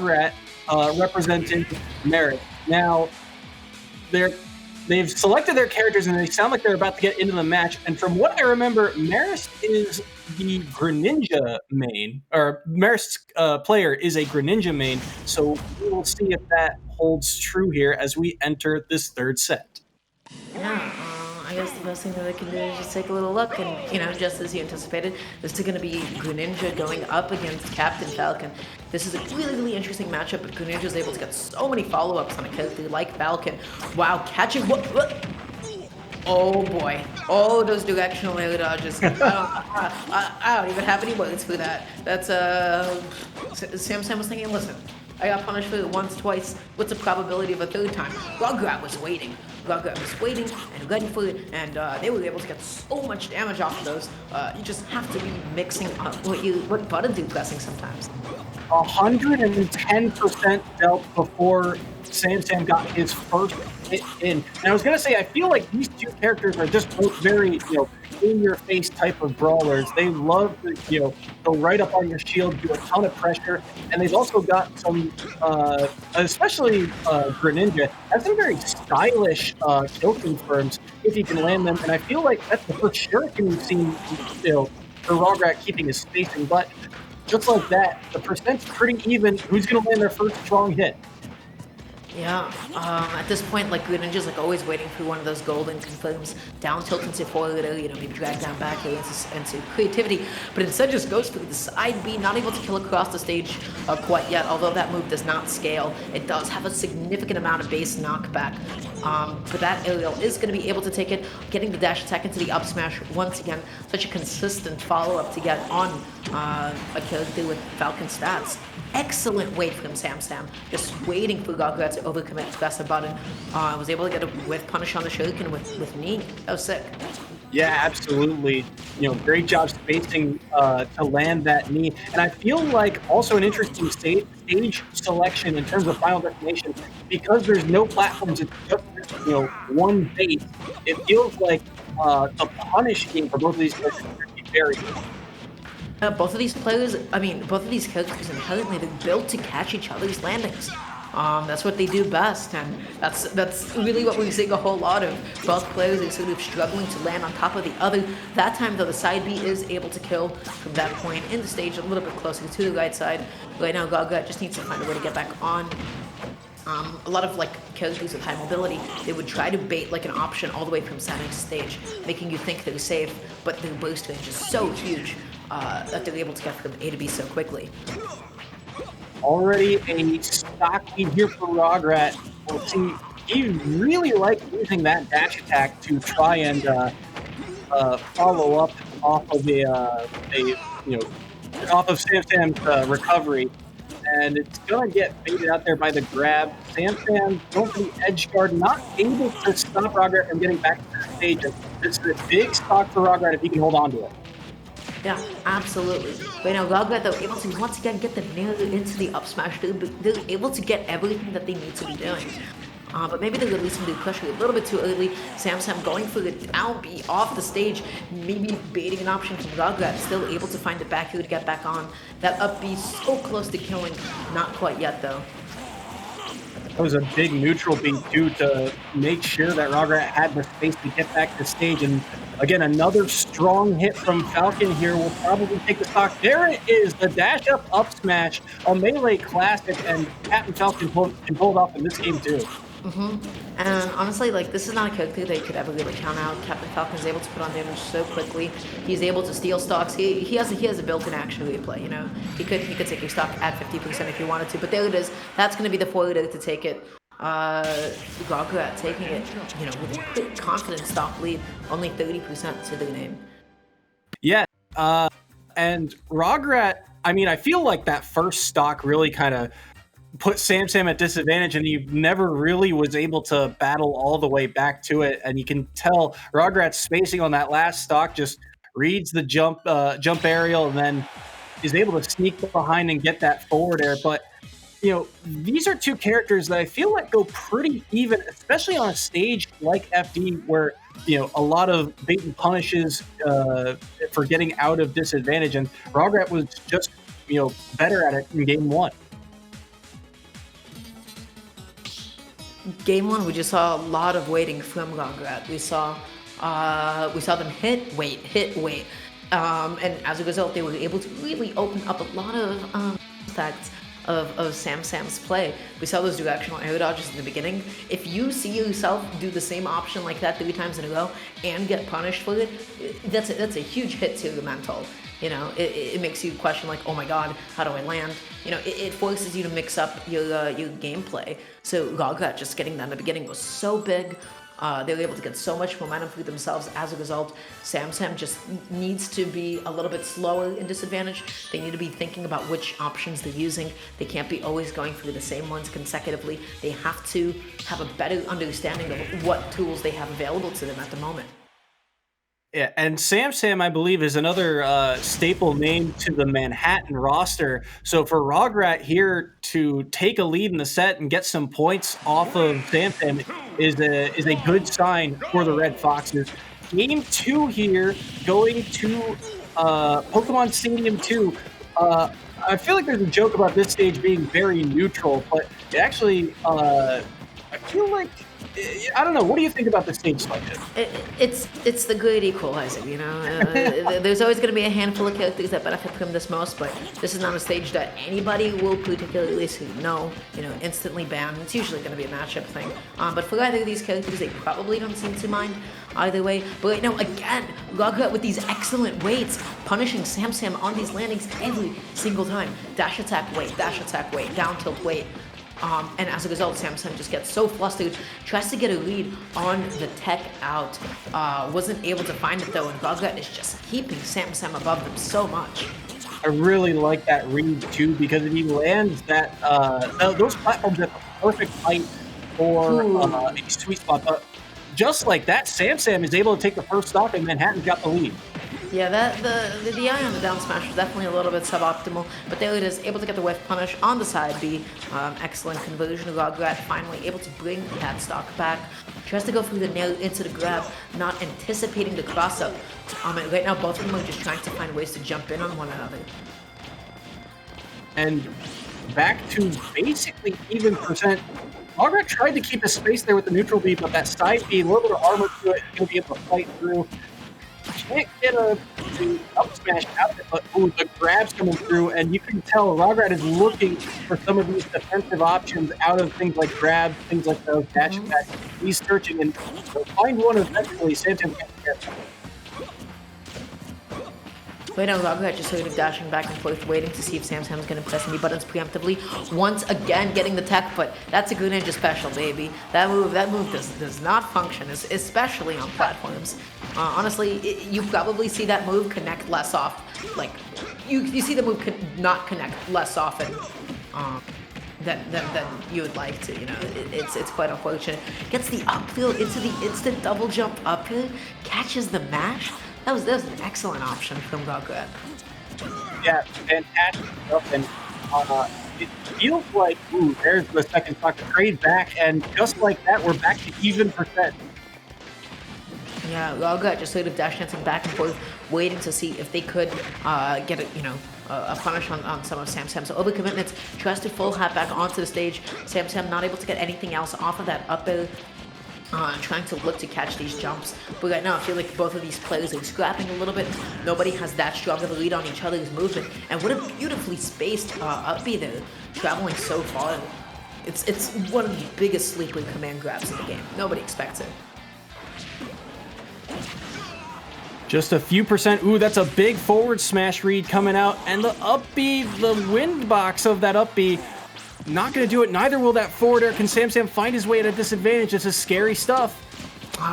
Rogwrat representing Marist. Now, they've selected their characters and they sound like they're about to get into the match. And from what I remember, Marist is the Greninja main, or Marist's player is a Greninja main. So we will see if that holds true here as we enter this third set. Yeah, I guess the best thing that they can do is just take a little look, and just as you anticipated, this is going to be Greninja going up against Captain Falcon. This is a really, really interesting matchup, but Greninja is able to get so many follow-ups on a character like Falcon. Wow, catching what? Oh boy! Oh, those directional air dodges. I don't even have any words for that. That's Samsam was thinking, listen, I got punished for it once, twice. What's the probability of a third time? Rogwrat was waiting. Rogwrat was waiting and ready for it, and they were able to get so much damage off of those. You just have to be mixing up what buttons you're pressing sometimes. 110% dealt before Samsam got his first hit in. And I was going to say, I feel like these two characters are just both very, in-your-face type of brawlers. They love to, go right up on your shield, do a ton of pressure. And they've also got some, especially Greninja, has some very stylish kill confirms if you can land them. And I feel like that's the first shuriken we've seen, for Rogwrat keeping his spacing. But just like that, the percent's pretty even. Who's going to land their first strong hit? Yeah, at this point, Greninja's always waiting for one of those golden confirms, down tilt into forward, maybe drag down back A into creativity, but instead just goes for the side B, not able to kill across the stage quite yet, although that move does not scale. It does have a significant amount of base knockback, but that aerial is going to be able to take it, getting the dash attack into the up smash. Once again, such a consistent follow-up to get on a character with Falcon stats. Excellent wait from Samsam, just waiting for Rogwrat to overcommit, press the button. Was able to get a whiff punish on the shuriken with knee. That was sick. Yeah, absolutely. Great job spacing to land that knee. And I feel like also an interesting stage selection in terms of Final Destination, because there's no platforms, it's just one base. It feels like the punish game for both of these players could be very good. Both of these characters inherently, they're built to catch each other's landings. That's what they do best, and that's really what we're seeing a whole lot of. Both players are sort of struggling to land on top of the other. That time, though, the side B is able to kill from that point in the stage, a little bit closer to the right side. Right now, Rogwrat just needs to find a way to get back on. A lot of characters with high mobility, they would try to bait an option all the way from center to stage, making you think they're safe, but their burst range is so huge that they're able to get from A to B so quickly. Already a stock lead here for Rogwrat. We'll see, he really likes using that dash attack to try and follow up off of off of Samsam's recovery. And it's going to get baited out there by the grab. Samsam going for the edge guard, not able to stop Rogwrat from getting back to the stage. This is a big stock for Rogwrat if he can hold on to it. Yeah, absolutely. Right now, Rogwrat, though, able to once again get the nail into the up smash. They're able to get everything that they need to be doing. But maybe they're releasing the pressure a little bit too early. Samsam going for the down B off the stage, maybe baiting an option from Rogwrat, still able to find the back heel to get back on. That up B so close to killing, not quite yet though. That was a big neutral beat too, to make sure that Rogwrat had the space to get back to stage. And again, another strong hit from Falcon here will probably take the stock. There it is, the dash up smash, a melee classic, and Captain Falcon can pull it off in this game too. And honestly, this is not a character that you could ever really count out. Captain Falcon is able to put on damage so quickly. He's able to steal stocks. He has a built-in action replay. He could take your stock at 50% if he wanted to. But there it is. That's going to be the forwarder to take it. Rogwrat taking it, with a quick, confident stock lead, only 30% to their name. Yeah, and Rogwrat. I feel like that first stock really kind of put Samsam at disadvantage, and he never really was able to battle all the way back to it. And you can tell Rogwrat's spacing on that last stock, just reads the jump aerial, and then is able to sneak behind and get that forward air. But these are two characters that I feel like go pretty even, especially on a stage like FD, where a lot of bait and punishes for getting out of disadvantage, and Rogwrat was just better at it in game one. game one, we just saw a lot of waiting from Rogwrat. We saw them hit, wait. And as a result, they were able to really open up a lot of aspects of Samsam's play. We saw those directional air dodges in the beginning. If you see yourself do the same option like that 3 times in a row and get punished for it, that's a huge hit to the mental. You know, it makes you question like, oh my god, how do I land? You know, it forces you to mix up your gameplay. So Rogwrat just getting that in the beginning was so big. They were able to get so much momentum for themselves as a result. Samsam just needs to be a little bit slower in disadvantage. They need to be thinking about which options they're using. They can't be always going through the same ones consecutively. They have to have a better understanding of what tools they have available to them at the moment. Yeah, and Samsam, I believe, is another staple name to the Manhattan roster. So for Rogwrat here to take a lead in the set and get some points off of Samsam is a good sign for the Red Foxes. Game 2 here, going to Pokemon Stadium 2. I feel like there's a joke about this stage being very neutral, but it actually, I feel like, I don't know. What do you think about the stage selection? It's the good equalizer, you know. There's always going to be a handful of characters that benefit from this most, but this is not a stage that anybody will particularly know, you know, instantly ban. It's usually going to be a matchup thing. But for either of these characters, they probably don't seem to mind either way. But you know, again, Rogwrat with these excellent weights, punishing Samsam on these landings every single time. Dash attack, wait, down tilt, wait. And as a result, Samsam just gets so flustered, tries to get a lead on the tech out, wasn't able to find it though, and Rogwrat is just keeping Samsam above them so much. I really like that read too, because if he lands that those platforms at the perfect height for a sweet spot, but just like that, Samsam is able to take the first stock and Manhattan's got the lead. Yeah, the DI on the down smash was definitely a little bit suboptimal, but there it is, able to get the whiff punish on the side B. Excellent conversion. Rogwrat finally able to bring that stock back. Tries to go through the nail into the grab, not anticipating the cross up. And right now, both of them are just trying to find ways to jump in on one another. And back to basically even percent. Rogwrat tried to keep his space there with the neutral B, but that side B, a little bit of armor to it, he'll be able to fight through. Can't get a up smash out of it, but the grab's coming through, and you can tell Rogwrat is looking for some of these defensive options out of things like grab, things like those dash attacks. He's searching, and he'll find one eventually. Samsam can't get it. Right now, Rogwrat just sort of dashing back and forth, waiting to see if Samsam's going to press any buttons preemptively. Once again, getting the tech, but that's a Greninja special, baby. That move does not function, especially on platforms. Honestly, you probably see that move connect less off. Like, you see the move not connect less often than you would like to. You know, it's quite unfortunate. Gets the upfield into the instant double jump upfield, catches the mash. That was an excellent option from Rogwrat. Yeah, fantastic stuff, and it feels like, there's the second stock to trade back, and just like that, we're back to even percent. Yeah, Rogwrat just sort of dash dancing back and forth, waiting to see if they could get a punish on some of Samsam's overcommitments. Tries to full hat back onto the stage. Samsam not able to get anything else off of that up air. Trying to look to catch these jumps. But right now, I feel like both of these players are scrapping a little bit. Nobody has that strong of a lead on each other's movement. And what a beautifully spaced up B there, traveling so far. It's one of the biggest sleeper command grabs in the game. Nobody expects it. Just a few percent. Ooh, that's a big forward smash read coming out. And the up B, the wind box of that up B, not going to do it. Neither will that forward air. Can Samsam find his way at a disadvantage? This is scary stuff.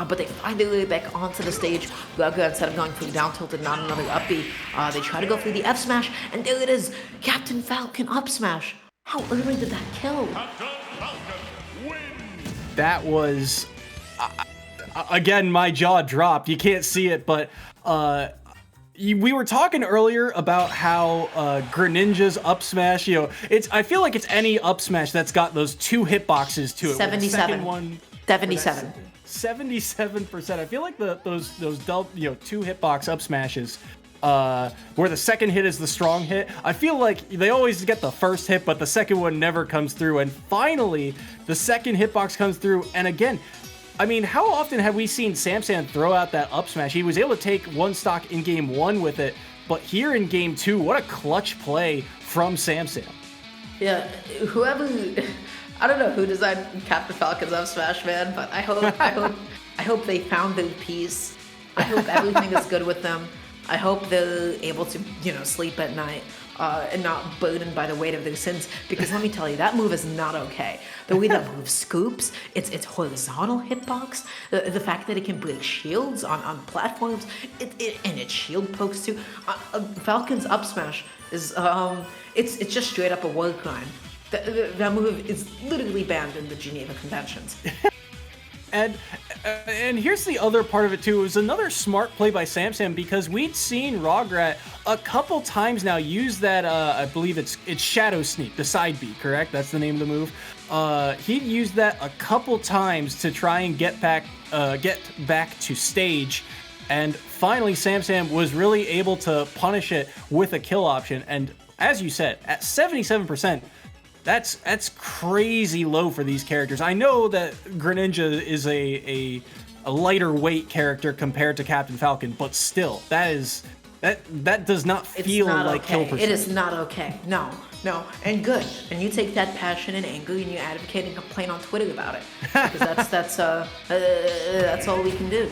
But they find their way back onto the stage. Rogwrat, instead of going for the down tilt and not another up B, they try to go for the F smash, and there it is. Captain Falcon up smash. How early did that kill? That was, again, my jaw dropped. You can't see it, but we were talking earlier about how Greninja's up smash, you know, I feel like it's any up smash that's got those 2 hitboxes to it. 77. 77%. I feel like those 2 hitbox up smashes where the second hit is the strong hit. I feel like they always get the first hit, but the second one never comes through. And finally, the second hitbox comes through. And again, I mean, how often have we seen Samsam throw out that up smash? He was able to take one stock in game 1 with it, but here in game 2, what a clutch play from Samsam. Yeah, I don't know who designed Captain Falcon's up smash, man, but I hope they found their peace. I hope everything is good with them. I hope they're able to, sleep at night and not burdened by the weight of their sins. Because let me tell you, that move is not okay. The way that move scoops, its horizontal hitbox, the fact that it can break shields on platforms, and its shield pokes too. Falcon's up smash is it's just straight up a war crime. That move is literally banned in the Geneva Conventions. And here's the other part of it too. It was another smart play by Samsam because we'd seen Rogwrat a couple times now use that. I believe it's Shadow Sneak, the side B, correct? That's the name of the move. He'd used that a couple times to try and get back to stage, and finally Samsam was really able to punish it with a kill option. And as you said, at 77%. That's crazy low for these characters. I know that Greninja is a lighter weight character compared to Captain Falcon, but still, that does not feel like kill percent. It is not okay. No, and good. And you take that passion and anger and you advocate and complain on Twitter about it, because that's all we can do,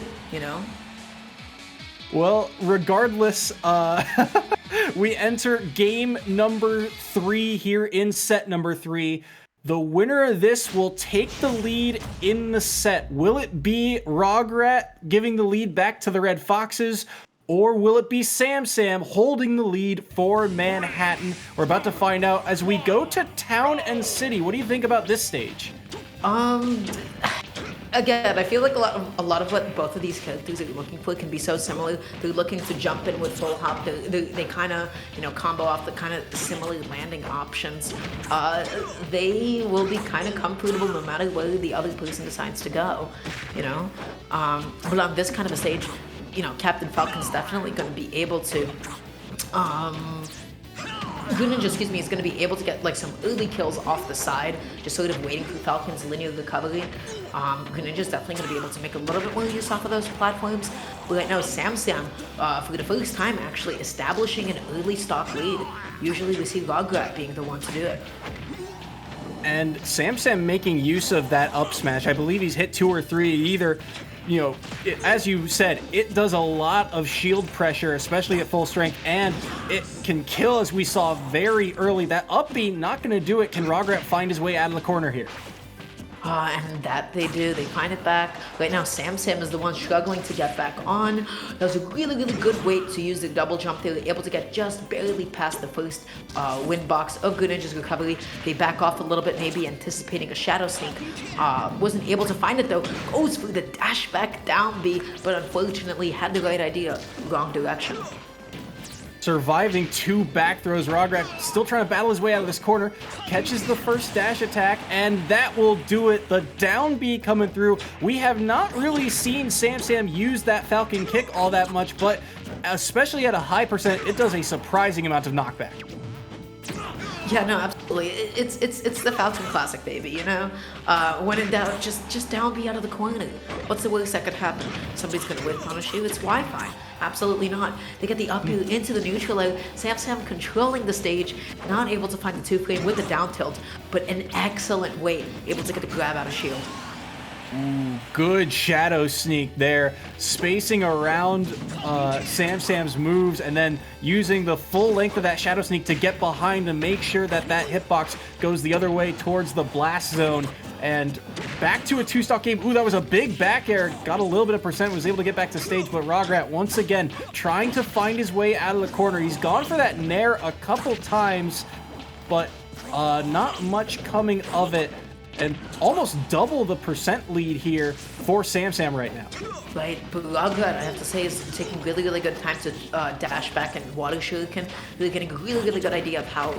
Well, regardless, we enter game number 3 here in set number 3. The winner of this will take the lead in the set. Will it be Rogwrat giving the lead back to the Red Foxes, or will it be Samsam holding the lead for Manhattan? We're about to find out as we go to Town and City. What do you think about this stage? Again, I feel like a lot of what both of these characters are looking for can be so similar. They're looking to jump in with full hop. They kind of, combo off the kind of similar landing options. They will be kind of comfortable no matter where the other person decides to go, But on this kind of a stage, Captain Falcon's definitely going to be able to, Greninja, is going to be able to get some early kills off the side, just sort of waiting for Falcon's linear recovery. Greninja's definitely going to be able to make a little bit more use off of those platforms. But right now, Samsam, for the first time, actually establishing an early stock lead. Usually we see Rogwrat being the one to do it. And Samsam making use of that up smash. I believe he's hit 2 or 3 either. As you said, it does a lot of shield pressure, especially at full strength, and it can kill, as we saw very early. That up B, not going to do it. Can Rogwrat find his way out of the corner here? And that they do. They find it back. Right now, Samsam is the one struggling to get back on. That was a really, really good weight to use the double jump. They were able to get just barely past the first wind box of Greninja's recovery. They back off a little bit, maybe anticipating a Shadow Sneak. Wasn't able to find it, though. Goes for the dash back down B, but unfortunately had the right idea. Wrong direction. Surviving 2 back throws. Rogwrat still trying to battle his way out of this corner. Catches the first dash attack, and that will do it. The down B coming through. We have not really seen Samsam use that Falcon kick all that much, but especially at a high percent, it does a surprising amount of knockback. Yeah, no, absolutely. It's the Falcon classic, baby, When in doubt, just down B out of the corner. What's the worst that could happen? Somebody's gonna whip punish you. It's Wi-Fi. Absolutely not. They get the up B into the neutral air. Samsam controlling the stage, not able to find the 2-frame with the down tilt, but an excellent weight, able to get the grab out of shield. Good Shadow Sneak there, spacing around Samsam's moves and then using the full length of that Shadow Sneak to get behind to make sure that hitbox goes the other way towards the blast zone. And back to a 2-stock game. Ooh, that was a big back air. Got a little bit of percent, was able to get back to stage, but Rogwrat once again trying to find his way out of the corner. He's gone for that nair a couple times, but not much coming of it. And almost double the percent lead here for Samsam right now. Right, but Rogwrat, I have to say, is taking really, really good time to dash back and water shuriken. Really getting a really, really good idea of how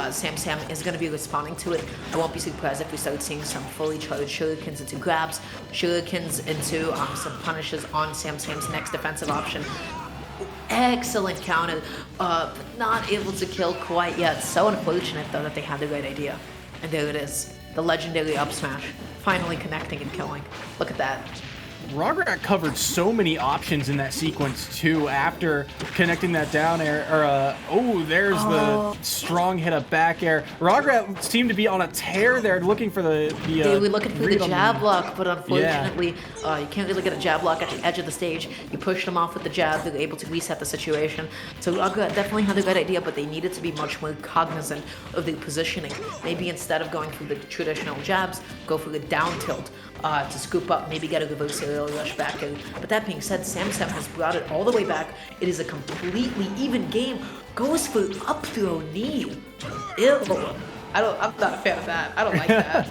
Samsam is going to be responding to it. I won't be surprised if we start seeing some fully charged shurikens into grabs, shurikens into some punishes on Samsam's next defensive option. Excellent counter, but not able to kill quite yet. So unfortunate, though, that they had the right idea. And there it is, the legendary up smash, finally connecting and killing. Look at that. Rogwrat covered so many options in that sequence too after connecting that down air, there's the strong hit of back air. Rogwrat seemed to be on a tear there looking for the they were looking for the jab block, but unfortunately you can't really get a jab block at the edge of the stage. You pushed them off with the jab, they were able to reset the situation. So Rogwrat definitely had a good idea, but they needed to be much more cognizant of their positioning. Maybe instead of going for the traditional jabs, go for the down tilt to scoop up, maybe get a reverse aerial rush back in. But that being said, Samsam has brought it all the way back. It is a completely even game. Goes for up throw knee. Ew. I'm not a fan of that. I don't like that.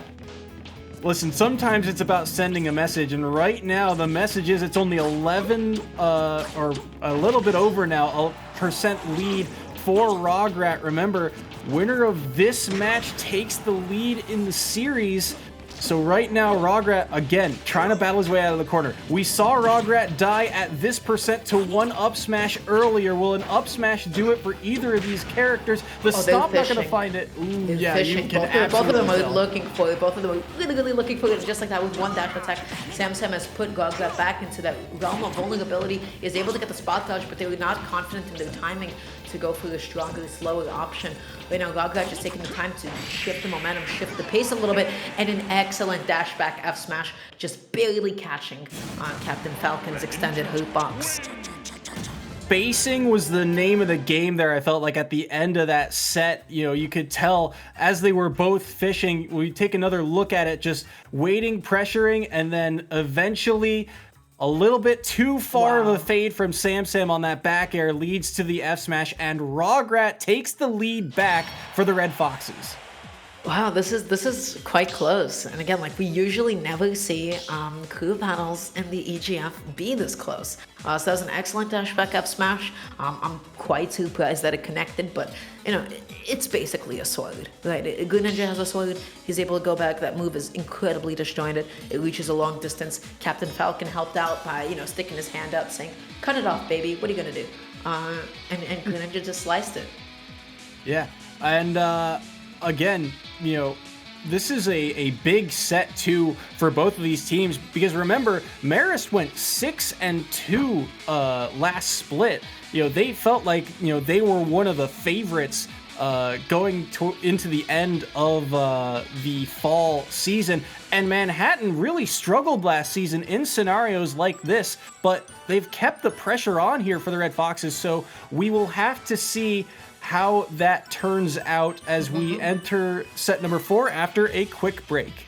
Listen, sometimes it's about sending a message, and right now the message is it's only 11 or a little bit over now, % lead for Rogwrat. Remember, winner of this match takes the lead in the series. So right now, Rogwrat, again, trying to battle his way out of the corner. We saw Rogwrat die at this % to one up smash earlier. Will an up smash do it for either of these characters? The stop not going to find it. Ooh, yeah, you can both of them are looking for it. Both of them are really, really looking for it. Just like that with one dash attack, Samsam has put Rogwrat back into that realm of vulnerability. He is able to get the spot dodge, but they were not confident in their timing to go for the stronger, slower option. Right now, Rogwrat just taking the time to shift the momentum, shift the pace a little bit, and an excellent dash back F smash, just barely catching Captain Falcon's extended hoop box. Spacing was the name of the game there. I felt like at the end of that set, you could tell as they were both fishing, we take another look at it, just waiting, pressuring, and then eventually a little bit too far of a fade from Samsam on that back air leads to the F smash, and Rogwrat takes the lead back for the Red Foxes. Wow, this is quite close. And again, like we usually never see crew battles in the EGF be this close. So that was an excellent dash back up smash. I'm quite surprised that it connected, but it's basically a sword, right? Greninja has a sword. He's able to go back. That move is incredibly disjointed. It reaches a long distance. Captain Falcon helped out by sticking his hand up, saying, "Cut it off, baby. What are you gonna do?" And Greninja just sliced it. Yeah, and again, this is a big set too for both of these teams, because remember, Marist went 6-2 last split. They felt like they were one of the favorites going into the end of the fall season, and Manhattan really struggled last season in scenarios like this, but they've kept the pressure on here for the Red Foxes, so we will have to see how that turns out as we enter set number 4 after a quick break.